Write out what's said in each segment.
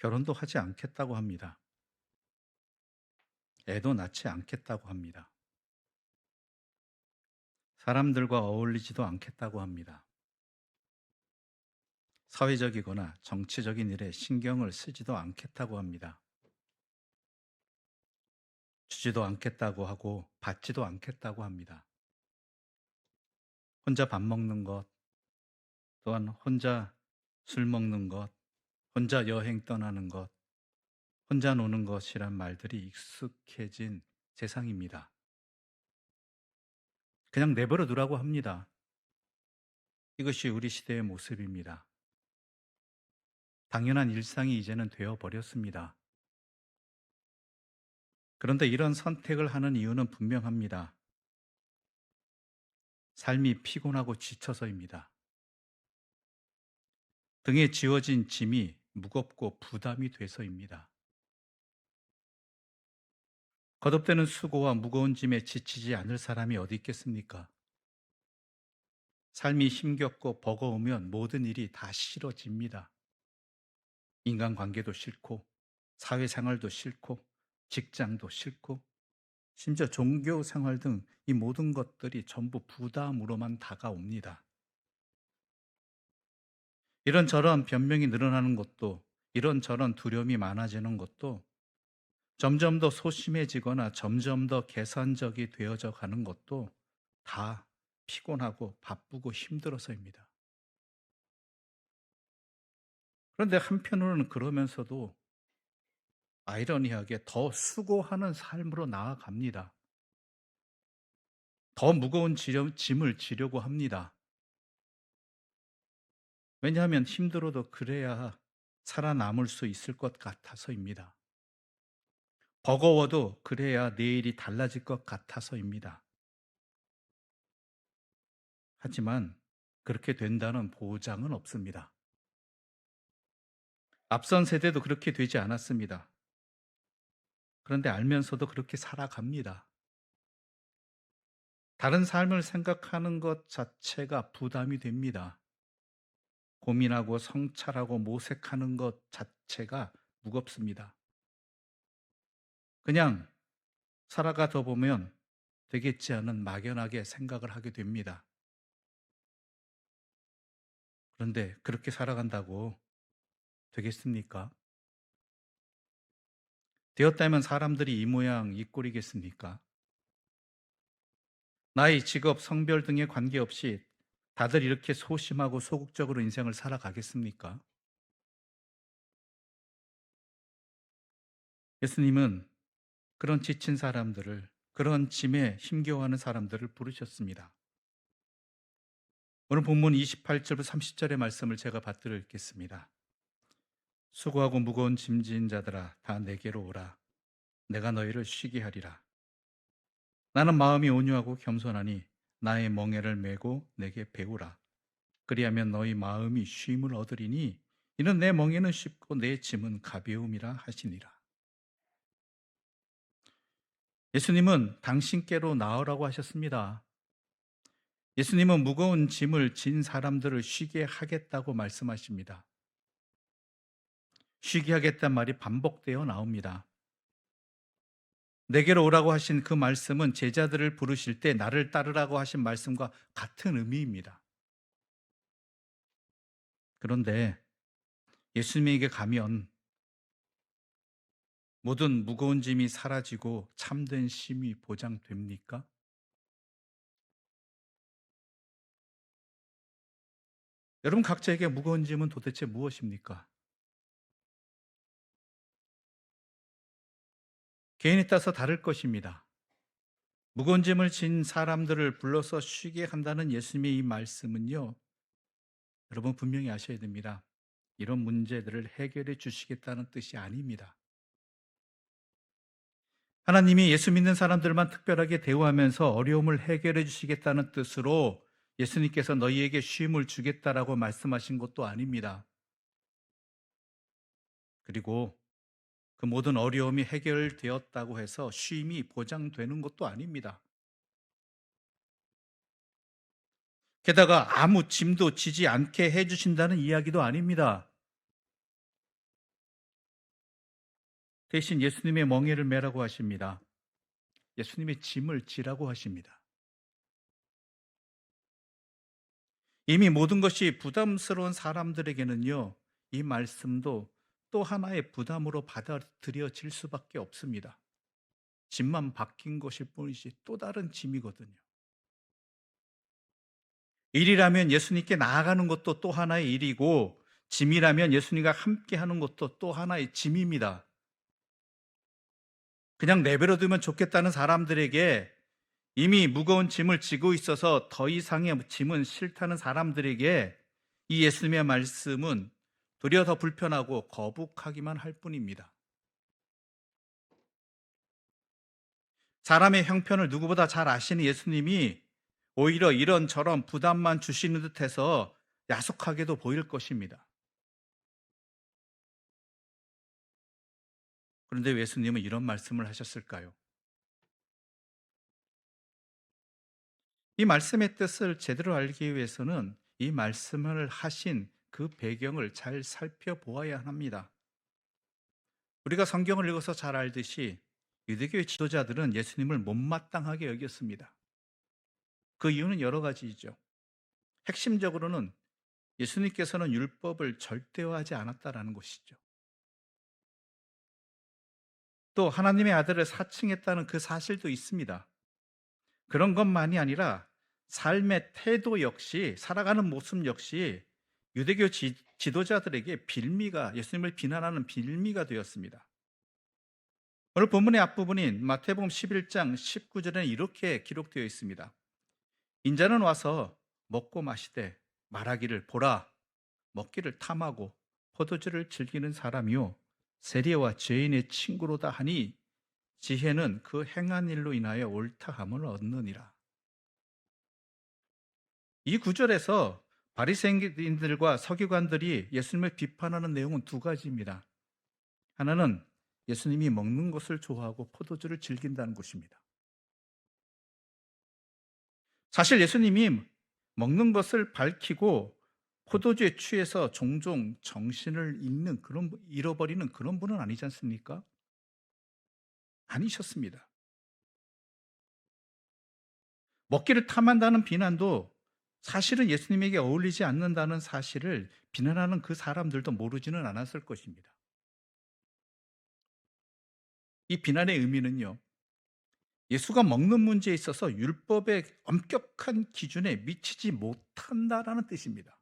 결혼도 하지 않겠다고 합니다. 애도 낳지 않겠다고 합니다. 사람들과 어울리지도 않겠다고 합니다. 사회적이거나 정치적인 일에 신경을 쓰지도 않겠다고 합니다. 주지도 않겠다고 하고 받지도 않겠다고 합니다. 혼자 밥 먹는 것, 또한 혼자 술 먹는 것, 혼자 여행 떠나는 것, 혼자 노는 것이란 말들이 익숙해진 세상입니다. 그냥 내버려 두라고 합니다. 이것이 우리 시대의 모습입니다. 당연한 일상이 이제는 되어 버렸습니다. 그런데 이런 선택을 하는 이유는 분명합니다. 삶이 피곤하고 지쳐서입니다. 등에 지워진 짐이 무겁고 부담이 돼서입니다. 거듭되는 수고와 무거운 짐에 지치지 않을 사람이 어디 있겠습니까? 삶이 힘겹고 버거우면 모든 일이 다 싫어집니다. 인간관계도 싫고, 사회생활도 싫고, 직장도 싫고, 심지어 종교 생활 등 이 모든 것들이 전부 부담으로만 다가옵니다. 이런저런 변명이 늘어나는 것도, 이런저런 두려움이 많아지는 것도 점점 더 소심해지거나 점점 더 계산적이 되어져 가는 것도 다 피곤하고 바쁘고 힘들어서입니다. 그런데 한편으로는 그러면서도 아이러니하게 더 수고하는 삶으로 나아갑니다. 더 무거운 짐을 지려고 합니다. 왜냐하면 힘들어도 그래야 살아남을 수 있을 것 같아서입니다. 버거워도 그래야 내일이 달라질 것 같아서입니다. 하지만 그렇게 된다는 보장은 없습니다. 앞선 세대도 그렇게 되지 않았습니다. 그런데 알면서도 그렇게 살아갑니다. 다른 삶을 생각하는 것 자체가 부담이 됩니다. 고민하고 성찰하고 모색하는 것 자체가 무겁습니다. 그냥 살아가다 보면 되겠지 않은 막연하게 생각을 하게 됩니다. 그런데 그렇게 살아간다고 되겠습니까? 되었다면 사람들이 이 모양 이 꼴이겠습니까? 나이, 직업, 성별 등에 관계없이 다들 이렇게 소심하고 소극적으로 인생을 살아가겠습니까? 예수님은 그런 지친 사람들을, 그런 짐에 힘겨워하는 사람들을 부르셨습니다. 오늘 본문 28절부터 30절의 말씀을 제가 받들어 읽겠습니다. 수고하고 무거운 짐진 자들아 다 내게로 오라. 내가 너희를 쉬게 하리라. 나는 마음이 온유하고 겸손하니 나의 멍에를 메고 내게 배우라. 그리하면 너희 마음이 쉼을 얻으리니 이는 내 멍에는 쉽고 내 짐은 가벼움이라 하시니라. 예수님은 당신께로 나으라고 하셨습니다. 예수님은 무거운 짐을 진 사람들을 쉬게 하겠다고 말씀하십니다. 쉬게 하겠다는 말이 반복되어 나옵니다. 내게로 오라고 하신 그 말씀은 제자들을 부르실 때 나를 따르라고 하신 말씀과 같은 의미입니다. 그런데 예수님에게 가면 모든 무거운 짐이 사라지고 참된 쉼이 보장됩니까? 여러분 각자에게 무거운 짐은 도대체 무엇입니까? 개인에 따라서 다를 것입니다. 무거운 짐을 진 사람들을 불러서 쉬게 한다는 예수님의 이 말씀은요, 여러분 분명히 아셔야 됩니다. 이런 문제들을 해결해 주시겠다는 뜻이 아닙니다. 하나님이 예수 믿는 사람들만 특별하게 대우하면서 어려움을 해결해 주시겠다는 뜻으로 예수님께서 너희에게 쉼을 주겠다라고 말씀하신 것도 아닙니다. 그리고 그 모든 어려움이 해결되었다고 해서 쉼이 보장되는 것도 아닙니다. 게다가 아무 짐도 지지 않게 해주신다는 이야기도 아닙니다. 대신 예수님의 멍에를 매라고 하십니다. 예수님의 짐을 지라고 하십니다. 이미 모든 것이 부담스러운 사람들에게는요, 이 말씀도 또 하나의 부담으로 받아들여질 수밖에 없습니다. 짐만 바뀐 것일 뿐이지 또 다른 짐이거든요. 일이라면 예수님께 나아가는 것도 또 하나의 일이고, 짐이라면 예수님과 함께 하는 것도 또 하나의 짐입니다. 그냥 내버려 두면 좋겠다는 사람들에게, 이미 무거운 짐을 지고 있어서 더 이상의 짐은 싫다는 사람들에게 이 예수님의 말씀은 도리어 더 불편하고 거북하기만 할 뿐입니다. 사람의 형편을 누구보다 잘 아시는 예수님이 오히려 이런저런 부담만 주시는 듯해서 야속하게도 보일 것입니다. 그런데 예수님은 이런 말씀을 하셨을까요? 이 말씀의 뜻을 제대로 알기 위해서는 이 말씀을 하신 그 배경을 잘 살펴보아야 합니다. 우리가 성경을 읽어서 잘 알듯이 유대교의 지도자들은 예수님을 못마땅하게 여겼습니다. 그 이유는 여러 가지이죠. 핵심적으로는 예수님께서는 율법을 절대화하지 않았다라는 것이죠. 또 하나님의 아들을 사칭했다는 그 사실도 있습니다. 그런 것만이 아니라 삶의 태도 역시, 살아가는 모습 역시 유대교 지도자들에게 빌미가, 예수님을 비난하는 빌미가 되었습니다. 오늘 본문의 앞부분인 마태복음 11장 19절에는 이렇게 기록되어 있습니다. 인자는 와서 먹고 마시되 말하기를, 보라, 먹기를 탐하고 포도주를 즐기는 사람이요 세리와 죄인의 친구로다 하니 지혜는 그 행한 일로 인하여 옳다함을 얻느니라. 이 구절에서 바리새인들과 서기관들이 예수님을 비판하는 내용은 두 가지입니다. 하나는 예수님이 먹는 것을 좋아하고 포도주를 즐긴다는 것입니다. 사실 예수님이 먹는 것을 밝히고 포도주에 취해서 종종 정신을 잃어버리는 그런 분은 아니지 않습니까? 아니셨습니다. 먹기를 탐한다는 비난도 사실은 예수님에게 어울리지 않는다는 사실을 비난하는 그 사람들도 모르지는 않았을 것입니다. 이 비난의 의미는요, 예수가 먹는 문제에 있어서 율법의 엄격한 기준에 미치지 못한다라는 뜻입니다.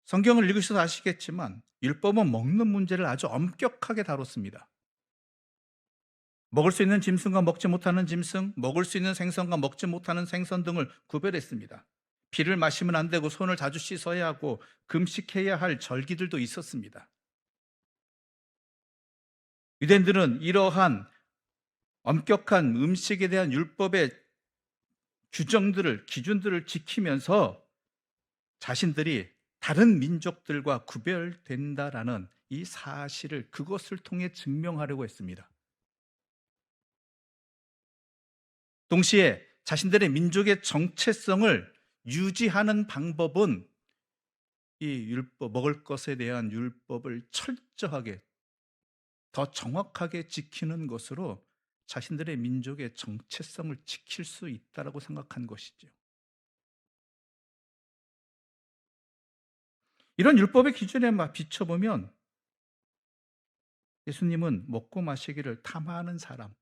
성경을 읽으셔서 아시겠지만 율법은 먹는 문제를 아주 엄격하게 다뤘습니다. 먹을 수 있는 짐승과 먹지 못하는 짐승, 먹을 수 있는 생선과 먹지 못하는 생선 등을 구별했습니다. 피를 마시면 안 되고 손을 자주 씻어야 하고 금식해야 할 절기들도 있었습니다. 유대인들은 이러한 엄격한 음식에 대한 율법의 규정들을, 기준들을 지키면서 자신들이 다른 민족들과 구별된다라는 이 사실을, 그것을 통해 증명하려고 했습니다. 동시에 자신들의 민족의 정체성을 유지하는 방법은 이 율법, 먹을 것에 대한 율법을 철저하게, 더 정확하게 지키는 것으로 자신들의 민족의 정체성을 지킬 수 있다라고 생각한 것이죠. 이런 율법의 기준에 비춰보면 예수님은 먹고 마시기를 탐하는 사람,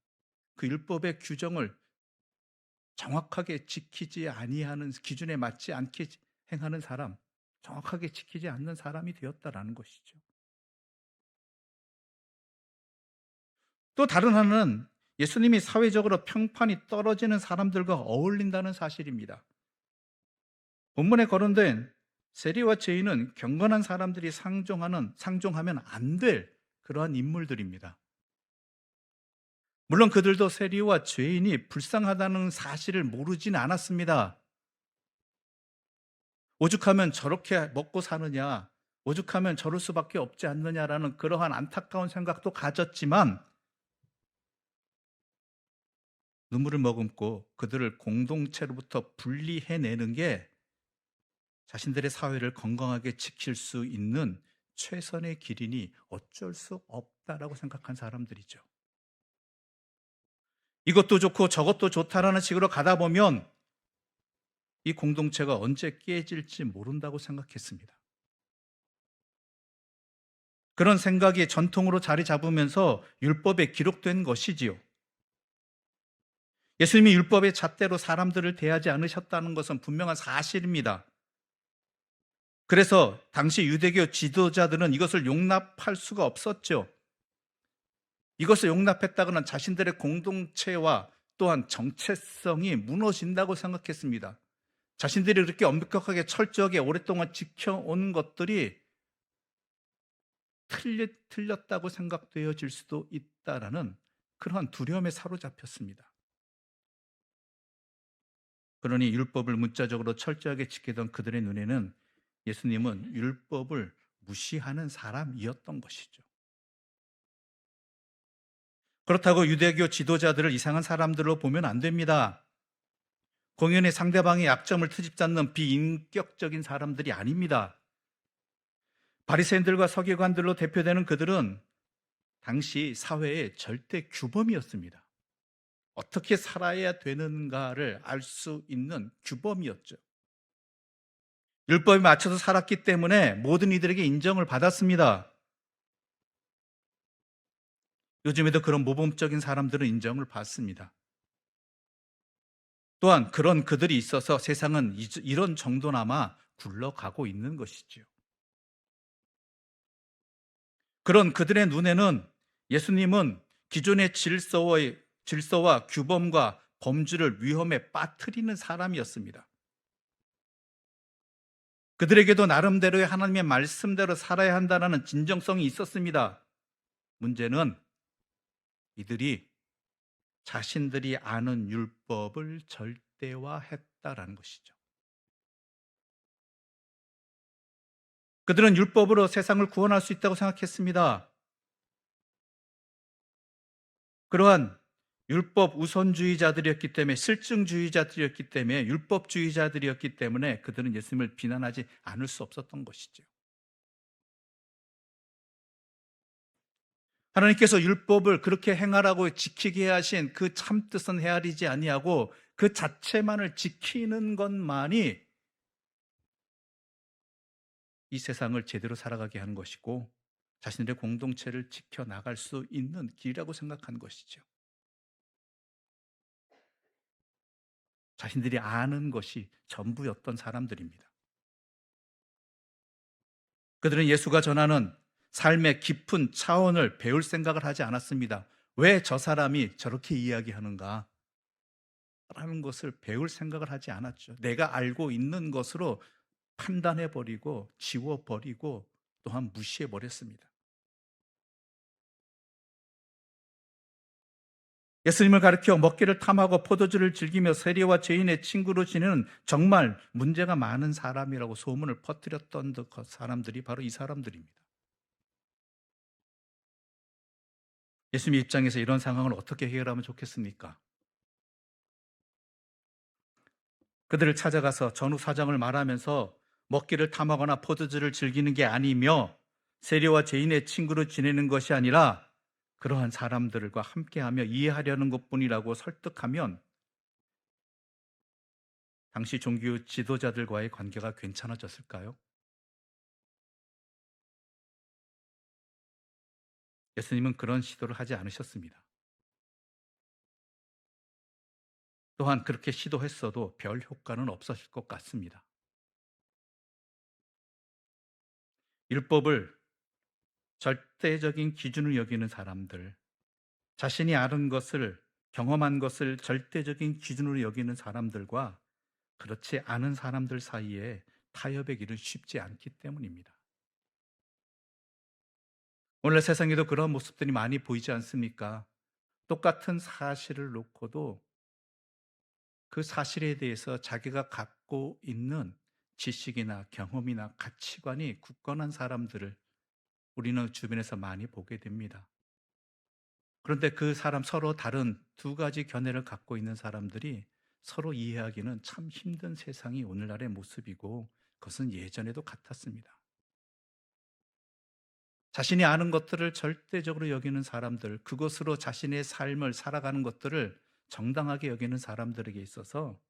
그 율법의 규정을 정확하게 지키지 아니하는, 기준에 맞지 않게 행하는 사람, 정확하게 지키지 않는 사람이 되었다라는 것이죠. 또 다른 하나는 예수님이 사회적으로 평판이 떨어지는 사람들과 어울린다는 사실입니다. 본문에 거론된 세리와 죄인은 경건한 사람들이 상종하면 안 될 그러한 인물들입니다. 물론 그들도 세리와 죄인이 불쌍하다는 사실을 모르진 않았습니다. 오죽하면 저렇게 먹고 사느냐, 오죽하면 저럴 수밖에 없지 않느냐라는 그러한 안타까운 생각도 가졌지만 눈물을 머금고 그들을 공동체로부터 분리해내는 게 자신들의 사회를 건강하게 지킬 수 있는 최선의 길이니 어쩔 수 없다라고 생각한 사람들이죠. 이것도 좋고 저것도 좋다라는 식으로 가다 보면 이 공동체가 언제 깨질지 모른다고 생각했습니다. 그런 생각이 전통으로 자리 잡으면서 율법에 기록된 것이지요. 예수님이 율법의 잣대로 사람들을 대하지 않으셨다는 것은 분명한 사실입니다. 그래서 당시 유대교 지도자들은 이것을 용납할 수가 없었죠. 이것을 용납했다가는 자신들의 공동체와 또한 정체성이 무너진다고 생각했습니다. 자신들이 그렇게 엄격하게 철저하게 오랫동안 지켜온 것들이 틀렸다고 생각되어질 수도 있다라는 그러한 두려움에 사로잡혔습니다. 그러니 율법을 문자적으로 철저하게 지키던 그들의 눈에는 예수님은 율법을 무시하는 사람이었던 것이죠. 그렇다고 유대교 지도자들을 이상한 사람들로 보면 안 됩니다. 공연히 상대방의 약점을 트집잡는 비인격적인 사람들이 아닙니다. 바리새인들과 서기관들로 대표되는 그들은 당시 사회의 절대 규범이었습니다. 어떻게 살아야 되는가를 알 수 있는 규범이었죠. 율법에 맞춰서 살았기 때문에 모든 이들에게 인정을 받았습니다. 요즘에도 그런 모범적인 사람들은 인정을 받습니다. 또한 그런 그들이 있어서 세상은 이런 정도나마 굴러가고 있는 것이지요. 그런 그들의 눈에는 예수님은 기존의 질서와 규범과 범주를 위험에 빠뜨리는 사람이었습니다. 그들에게도 나름대로의 하나님의 말씀대로 살아야 한다는 진정성이 있었습니다. 문제는 이들이 자신들이 아는 율법을 절대화했다라는 것이죠. 그들은 율법으로 세상을 구원할 수 있다고 생각했습니다. 그러한 율법 우선주의자들이었기 때문에 실증주의자들이었기 때문에 율법주의자들이었기 때문에 그들은 예수님을 비난하지 않을 수 없었던 것이죠. 하나님께서 율법을 그렇게 행하라고 지키게 하신 그 참뜻은 헤아리지 아니하고 그 자체만을 지키는 것만이 이 세상을 제대로 살아가게 하는 것이고 자신들의 공동체를 지켜나갈 수 있는 길이라고 생각한 것이죠. 자신들이 아는 것이 전부였던 사람들입니다. 그들은 예수가 전하는 삶의 깊은 차원을 배울 생각을 하지 않았습니다. 왜 저 사람이 저렇게 이야기하는가? 라는 것을 배울 생각을 하지 않았죠. 내가 알고 있는 것으로 판단해 버리고 지워 버리고 또한 무시해 버렸습니다. 예수님을 가리켜 먹기를 탐하고 포도주를 즐기며 세리와 죄인의 친구로 지내는 정말 문제가 많은 사람이라고 소문을 퍼뜨렸던 그 사람들이 바로 이 사람들입니다. 예수님 입장에서 이런 상황을 어떻게 해결하면 좋겠습니까? 그들을 찾아가서 전후 사정을 말하면서 먹기를 탐하거나 포도주를 즐기는 게 아니며 세리와 죄인의 친구로 지내는 것이 아니라 그러한 사람들과 함께하며 이해하려는 것뿐이라고 설득하면 당시 종교 지도자들과의 관계가 괜찮아졌을까요? 예수님은 그런 시도를 하지 않으셨습니다. 또한 그렇게 시도했어도 별 효과는 없었을 것 같습니다. 율법을 절대적인 기준으로 여기는 사람들, 자신이 아는 것을, 경험한 것을 절대적인 기준으로 여기는 사람들과 그렇지 않은 사람들 사이에 타협의 길은 쉽지 않기 때문입니다. 오늘 세상에도 그런 모습들이 많이 보이지 않습니까? 똑같은 사실을 놓고도 그 사실에 대해서 자기가 갖고 있는 지식이나 경험이나 가치관이 굳건한 사람들을 우리는 주변에서 많이 보게 됩니다. 그런데 그 사람 서로 다른 두 가지 견해를 갖고 있는 사람들이 서로 이해하기는 참 힘든 세상이 오늘날의 모습이고 그것은 예전에도 같았습니다. 자신이 아는 것들을 절대적으로 여기는 사람들, 그것으로 자신의 삶을 살아가는 것들을 정당하게 여기는 사람들에게 있어서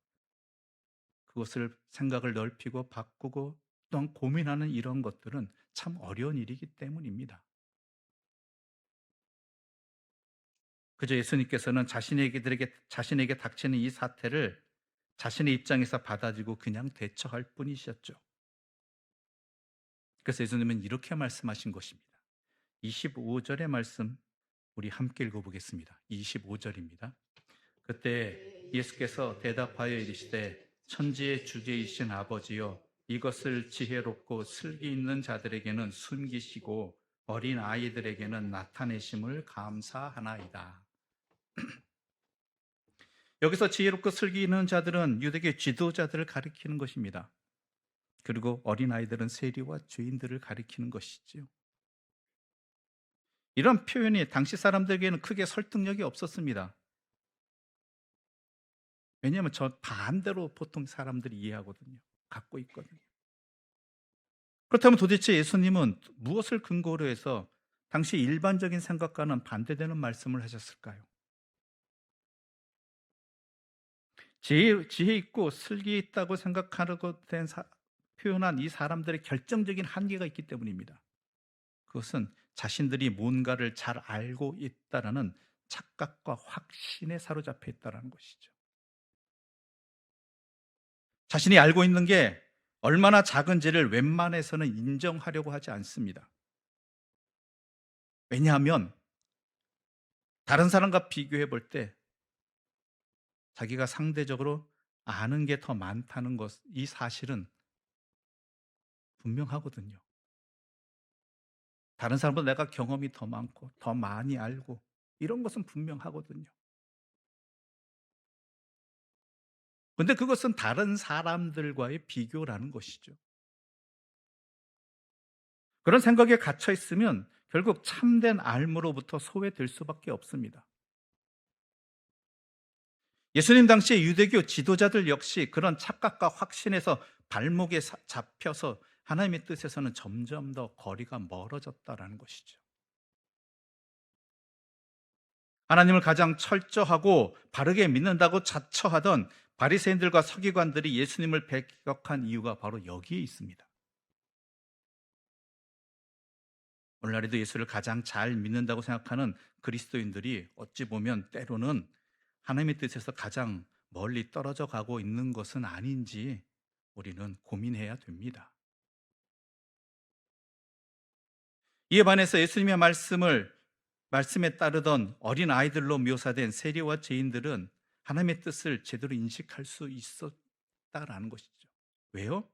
그것을 생각을 넓히고 바꾸고 또한 고민하는 이런 것들은 참 어려운 일이기 때문입니다. 그저 예수님께서는 자신에게 닥치는 이 사태를 자신의 입장에서 받아들이고 그냥 대처할 뿐이셨죠. 그래서 예수님은 이렇게 말씀하신 것입니다. 25절의 말씀 우리 함께 읽어보겠습니다. 25절입니다. 그때 예수께서 대답하여 이르시되 천지의 주제이신 아버지여 이것을 지혜롭고 슬기 있는 자들에게는 숨기시고 어린 아이들에게는 나타내심을 감사하나이다. 여기서 지혜롭고 슬기 있는 자들은 유대교 지도자들을 가리키는 것입니다. 그리고 어린 아이들은 세리와 죄인들을 가리키는 것이지요. 이런 표현이 당시 사람들에게는 크게 설득력이 없었습니다. 왜냐하면 저 반대로 보통 사람들이 이해하거든요. 갖고 있거든요. 그렇다면 도대체 예수님은 무엇을 근거로 해서 당시 일반적인 생각과는 반대되는 말씀을 하셨을까요? 지혜 있고 슬기 있다고 생각하고 표현한 이 사람들의 결정적인 한계가 있기 때문입니다. 그것은 자신들이 뭔가를 잘 알고 있다라는 착각과 확신에 사로잡혀 있다는 것이죠. 자신이 알고 있는 게 얼마나 작은지를 웬만해서는 인정하려고 하지 않습니다. 왜냐하면 다른 사람과 비교해 볼 때 자기가 상대적으로 아는 게 더 많다는 것, 이 사실은 분명하거든요. 다른 사람보다 내가 경험이 더 많고 더 많이 알고 이런 것은 분명하거든요. 근데 그것은 다른 사람들과의 비교라는 것이죠. 그런 생각에 갇혀 있으면 결국 참된 알므로부터 소외될 수밖에 없습니다. 예수님 당시의 유대교 지도자들 역시 그런 착각과 확신에서 발목에 잡혀서 하나님의 뜻에서는 점점 더 거리가 멀어졌다라는 것이죠. 하나님을 가장 철저하고 바르게 믿는다고 자처하던 바리새인들과 서기관들이 예수님을 배격한 이유가 바로 여기에 있습니다. 오늘날에도 예수를 가장 잘 믿는다고 생각하는 그리스도인들이 어찌 보면 때로는 하나님의 뜻에서 가장 멀리 떨어져 가고 있는 것은 아닌지 우리는 고민해야 됩니다. 이에 반해서 예수님의 말씀에 따르던 어린 아이들로 묘사된 세리와 죄인들은 하나님의 뜻을 제대로 인식할 수 있었다라는 것이죠. 왜요?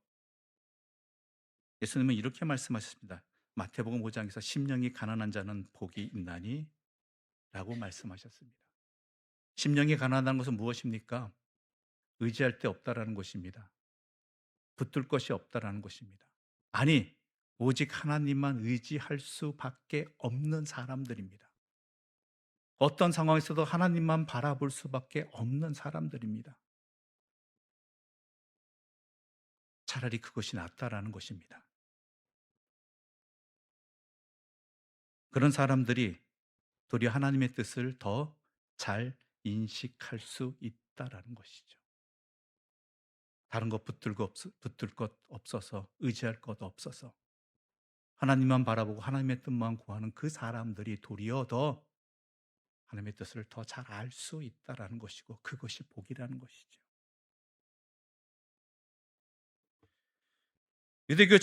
예수님은 이렇게 말씀하셨습니다. 마태복음 5장에서 심령이 가난한 자는 복이 있나니 라고 말씀하셨습니다. 심령이 가난한 것은 무엇입니까? 의지할 데 없다라는 것입니다. 붙들 것이 없다라는 것입니다. 아니, 오직 하나님만 의지할 수밖에 없는 사람들입니다. 어떤 상황에서도 하나님만 바라볼 수밖에 없는 사람들입니다. 차라리 그것이 낫다라는 것입니다. 그런 사람들이 도리어 하나님의 뜻을 더 잘 인식할 수 있다라는 것이죠. 다른 것 붙들 것 없어서 의지할 것 없어서 하나님만 바라보고 하나님의 뜻만 구하는 그 사람들이 도리어 더 하나님의 뜻을 더 잘 알 수 있다라는 것이고 그것이 복이라는 것이죠. 유대교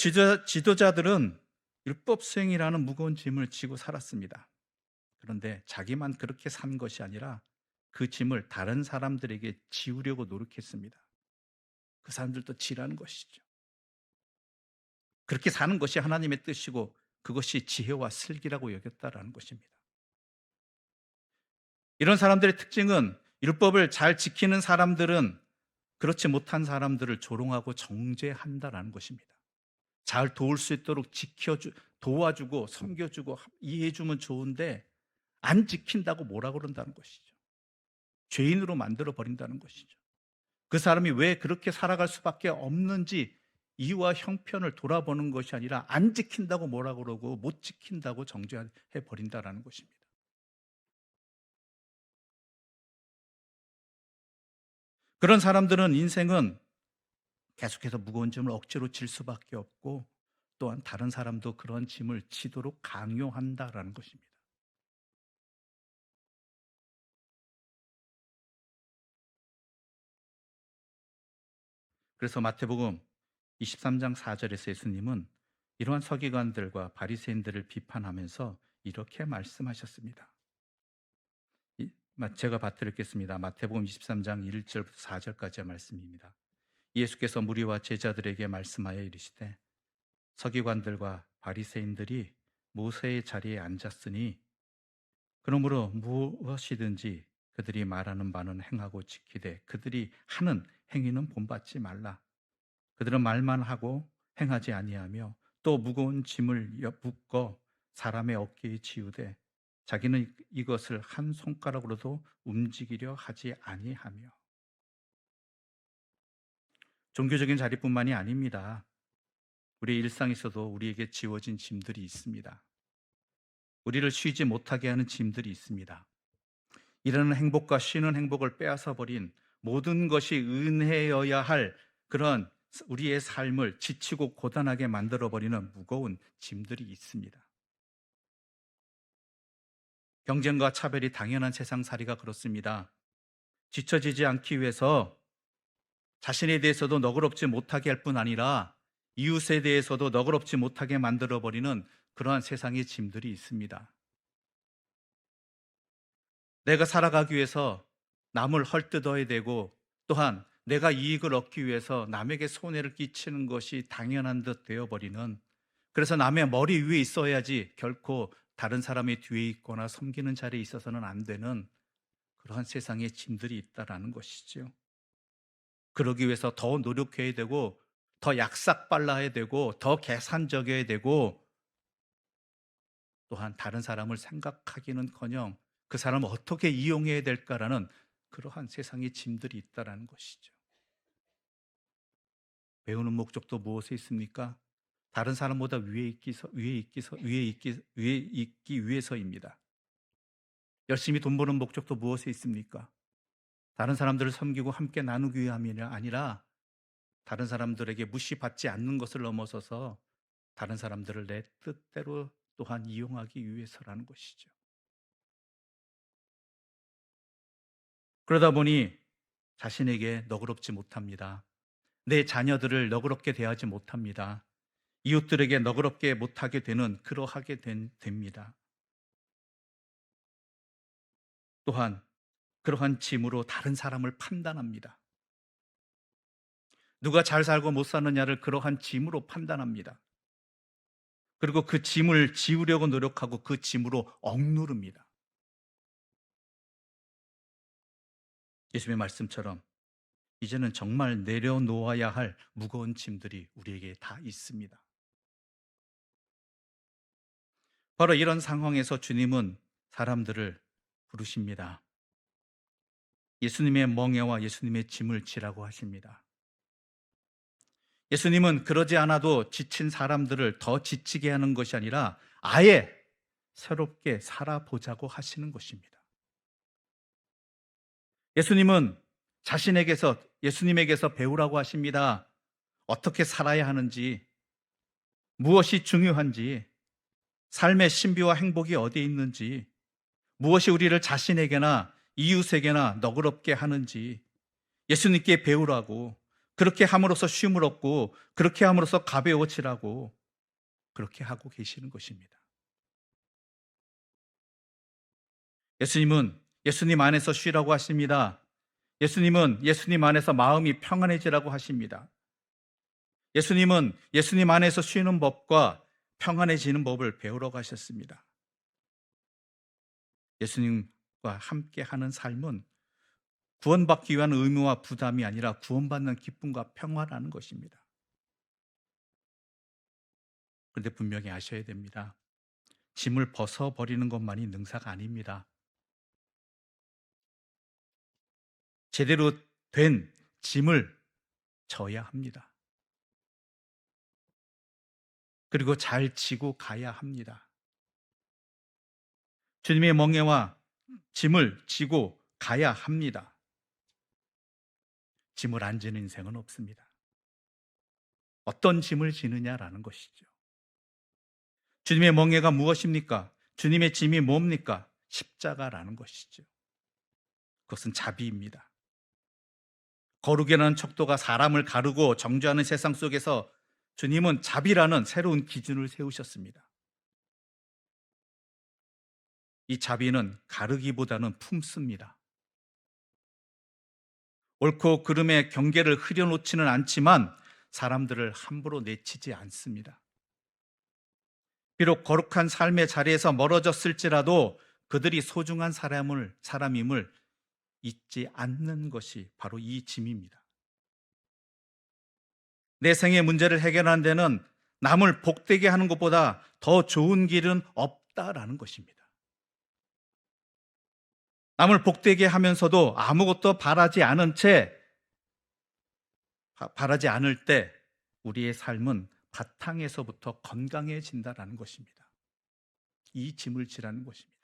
지도자들은 율법 수행이라는 무거운 짐을 지고 살았습니다. 그런데 자기만 그렇게 산 것이 아니라 그 짐을 다른 사람들에게 지우려고 노력했습니다. 그 사람들도 지라는 것이죠. 그렇게 사는 것이 하나님의 뜻이고 그것이 지혜와 슬기라고 여겼다라는 것입니다. 이런 사람들의 특징은 율법을 잘 지키는 사람들은 그렇지 못한 사람들을 조롱하고 정죄한다라는 것입니다. 잘 도울 수 있도록 도와주고 섬겨주고 이해해주면 좋은데 안 지킨다고 뭐라 그런다는 것이죠. 죄인으로 만들어 버린다는 것이죠. 그 사람이 왜 그렇게 살아갈 수밖에 없는지 이유와 형편을 돌아보는 것이 아니라 안 지킨다고 뭐라 그러고 못 지킨다고 정죄해 버린다라는 것입니다. 그런 사람들은 인생은 계속해서 무거운 짐을 억지로 질 수밖에 없고 또한 다른 사람도 그런 짐을 지도록 강요한다라는 것입니다. 그래서 마태복음 23장 4절에서 예수님은 이러한 서기관들과 바리새인들을 비판하면서 이렇게 말씀하셨습니다. 제가 받들겠습니다. 마태복음 23장 1절부터 4절까지의 말씀입니다. 예수께서 무리와 제자들에게 말씀하여 이르시되 서기관들과 바리새인들이 모세의 자리에 앉았으니 그러므로 무엇이든지 그들이 말하는 바는 행하고 지키되 그들이 하는 행위는 본받지 말라. 그들은 말만 하고 행하지 아니하며 또 무거운 짐을 묶어 사람의 어깨에 지우되 자기는 이것을 한 손가락으로도 움직이려 하지 아니하며. 종교적인 자리뿐만이 아닙니다. 우리 일상에서도 우리에게 지워진 짐들이 있습니다. 우리를 쉬지 못하게 하는 짐들이 있습니다. 일하는 행복과 쉬는 행복을 빼앗아 버린 모든 것이 은혜여야 할 그런 우리의 삶을 지치고 고단하게 만들어 버리는 무거운 짐들이 있습니다. 경쟁과 차별이 당연한 세상살이가 그렇습니다. 뒤처지지 않기 위해서 자신에 대해서도 너그럽지 못하게 할 뿐 아니라 이웃에 대해서도 너그럽지 못하게 만들어 버리는 그러한 세상의 짐들이 있습니다. 내가 살아가기 위해서 남을 헐뜯어야 되고 또한 내가 이익을 얻기 위해서 남에게 손해를 끼치는 것이 당연한 듯 되어버리는, 그래서 남의 머리 위에 있어야지 결코 다른 사람의 뒤에 있거나 섬기는 자리에 있어서는 안 되는 그러한 세상의 짐들이 있다라는 것이죠. 그러기 위해서 더 노력해야 되고 더 약삭빨라야 되고 더 계산적이어야 되고 또한 다른 사람을 생각하기는커녕 그 사람을 어떻게 이용해야 될까라는 그러한 세상의 짐들이 있다라는 것이죠. 배우는 목적도 무엇에 있습니까? 다른 사람보다 위에 있기 위해서입니다. 열심히 돈 버는 목적도 무엇에 있습니까? 다른 사람들을 섬기고 함께 나누기 위함이 아니라 다른 사람들에게 무시받지 않는 것을 넘어서서 다른 사람들을 내 뜻대로 또한 이용하기 위해서라는 것이죠. 그러다 보니 자신에게 너그럽지 못합니다. 내 자녀들을 너그럽게 대하지 못합니다. 이웃들에게 너그럽게 못하게 되는 그러하게 됩니다. 또한 그러한 짐으로 다른 사람을 판단합니다. 누가 잘 살고 못 사느냐를 그러한 짐으로 판단합니다. 그리고 그 짐을 지우려고 노력하고 그 짐으로 억누릅니다. 예수님의 말씀처럼 이제는 정말 내려놓아야 할 무거운 짐들이 우리에게 다 있습니다. 바로 이런 상황에서 주님은 사람들을 부르십니다. 예수님의 멍에와 예수님의 짐을 지라고 하십니다. 예수님은 그러지 않아도 지친 사람들을 더 지치게 하는 것이 아니라 아예 새롭게 살아보자고 하시는 것입니다. 예수님은 예수님에게서 배우라고 하십니다. 어떻게 살아야 하는지, 무엇이 중요한지, 삶의 신비와 행복이 어디에 있는지, 무엇이 우리를 자신에게나 이웃에게나 너그럽게 하는지 예수님께 배우라고, 그렇게 함으로써 쉼을 얻고 그렇게 함으로써 가벼워지라고 그렇게 하고 계시는 것입니다. 예수님은 예수님 안에서 쉬라고 하십니다. 예수님은 예수님 안에서 마음이 평안해지라고 하십니다. 예수님은 예수님 안에서 쉬는 법과 평안해지는 법을 배우러 가셨습니다. 예수님과 함께 하는 삶은 구원받기 위한 의무와 부담이 아니라 구원받는 기쁨과 평화라는 것입니다. 그런데 분명히 아셔야 됩니다. 짐을 벗어버리는 것만이 능사가 아닙니다. 제대로 된 짐을 져야 합니다. 그리고 잘 지고 가야 합니다. 주님의 멍에와 짐을 지고 가야 합니다. 짐을 안 지는 인생은 없습니다. 어떤 짐을 지느냐라는 것이죠. 주님의 멍에가 무엇입니까? 주님의 짐이 뭡니까? 십자가라는 것이죠. 그것은 자비입니다. 거룩이라는 척도가 사람을 가르고 정죄하는 세상 속에서 주님은 자비라는 새로운 기준을 세우셨습니다. 이 자비는 가르기보다는 품습니다. 옳고 그름의 경계를 흐려놓지는 않지만 사람들을 함부로 내치지 않습니다. 비록 거룩한 삶의 자리에서 멀어졌을지라도 그들이 소중한 사람임을 잊지 않는 것이 바로 이 짐입니다. 내 생의 문제를 해결하는 데는 남을 복되게 하는 것보다 더 좋은 길은 없다라는 것입니다. 남을 복되게 하면서도 아무것도 바라지 않을 때 우리의 삶은 바탕에서부터 건강해진다라는 것입니다. 이 짐을 지라는 것입니다.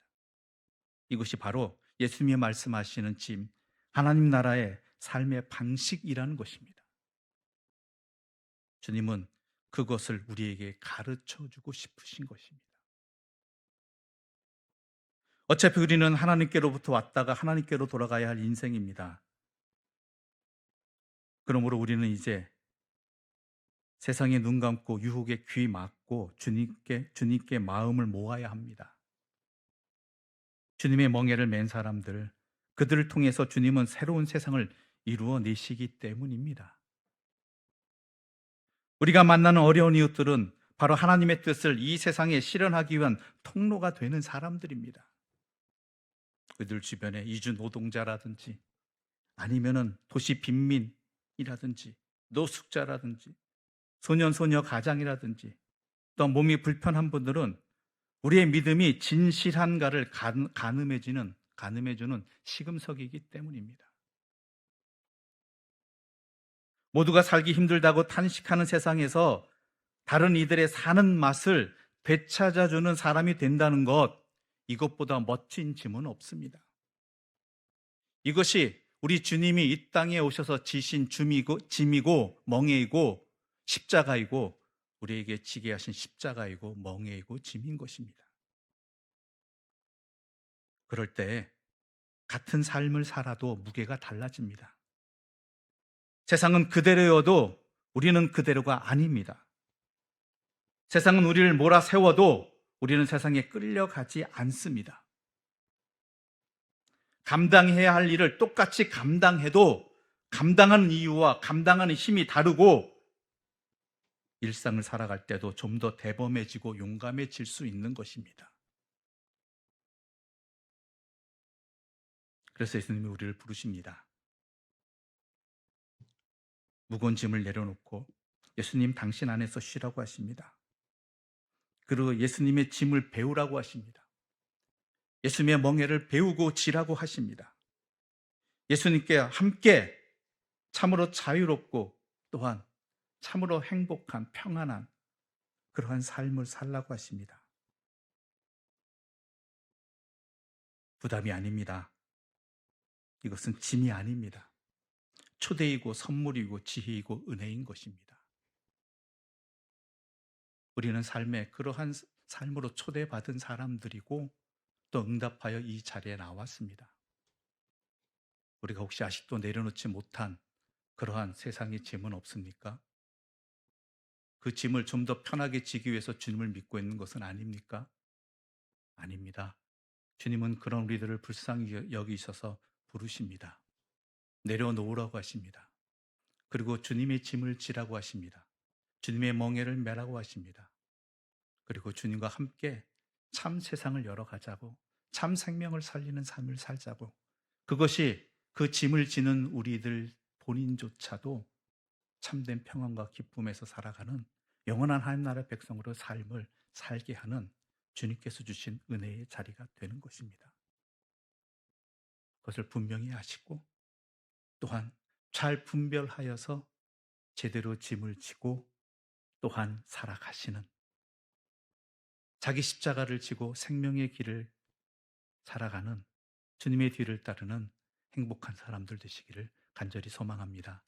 이것이 바로 예수님이 말씀하시는 짐, 하나님 나라의 삶의 방식이라는 것입니다. 주님은 그것을 우리에게 가르쳐 주고 싶으신 것입니다. 어차피 우리는 하나님께로부터 왔다가 하나님께로 돌아가야 할 인생입니다. 그러므로 우리는 이제 세상에 눈 감고 유혹에 귀 막고 주님께 마음을 모아야 합니다. 주님의 멍에를 맨 사람들, 그들을 통해서 주님은 새로운 세상을 이루어 내시기 때문입니다. 우리가 만나는 어려운 이웃들은 바로 하나님의 뜻을 이 세상에 실현하기 위한 통로가 되는 사람들입니다. 그들 주변에 이주 노동자라든지 아니면은 도시 빈민이라든지 노숙자라든지 소년 소녀 가장이라든지 또 몸이 불편한 분들은 우리의 믿음이 진실한가를 가늠해주는 시금석이기 때문입니다. 모두가 살기 힘들다고 탄식하는 세상에서 다른 이들의 사는 맛을 되찾아주는 사람이 된다는 것, 이것보다 멋진 짐은 없습니다. 이것이 우리 주님이 이 땅에 오셔서 지신 짐이고 멍에이고 십자가이고 우리에게 지게 하신 십자가이고 멍에이고 짐인 것입니다. 그럴 때 같은 삶을 살아도 무게가 달라집니다. 세상은 그대로여도 우리는 그대로가 아닙니다. 세상은 우리를 몰아세워도 우리는 세상에 끌려가지 않습니다. 감당해야 할 일을 똑같이 감당해도 감당하는 이유와 감당하는 힘이 다르고 일상을 살아갈 때도 좀 더 대범해지고 용감해질 수 있는 것입니다. 그래서 예수님이 우리를 부르십니다. 무거운 짐을 내려놓고 예수님 당신 안에서 쉬라고 하십니다. 그리고 예수님의 짐을 배우라고 하십니다. 예수님의 멍에를 배우고 지라고 하십니다. 예수님께 함께 참으로 자유롭고 또한 참으로 행복한 평안한 그러한 삶을 살라고 하십니다. 부담이 아닙니다. 이것은 짐이 아닙니다. 초대이고 선물이고 지혜이고 은혜인 것입니다. 우리는 삶에 그러한 삶으로 초대받은 사람들이고 또 응답하여 이 자리에 나왔습니다. 우리가 혹시 아직도 내려놓지 못한 그러한 세상의 짐은 없습니까? 그 짐을 좀 더 편하게 지기 위해서 주님을 믿고 있는 것은 아닙니까? 아닙니다. 주님은 그런 우리들을 불쌍히 여기셔서 부르십니다. 내려놓으라고 하십니다. 그리고 주님의 짐을 지라고 하십니다. 주님의 멍에를 매라고 하십니다. 그리고 주님과 함께 참 세상을 열어가자고, 참 생명을 살리는 삶을 살자고, 그것이 그 짐을 지는 우리들 본인조차도 참된 평안과 기쁨에서 살아가는 영원한 하나님 나라의 백성으로 삶을 살게 하는 주님께서 주신 은혜의 자리가 되는 것입니다. 그것을 분명히 아시고 또한 잘 분별하여서 제대로 짐을 지고 또한 살아가시는 자기 십자가를 지고 생명의 길을 살아가는 주님의 뒤를 따르는 행복한 사람들 되시기를 간절히 소망합니다.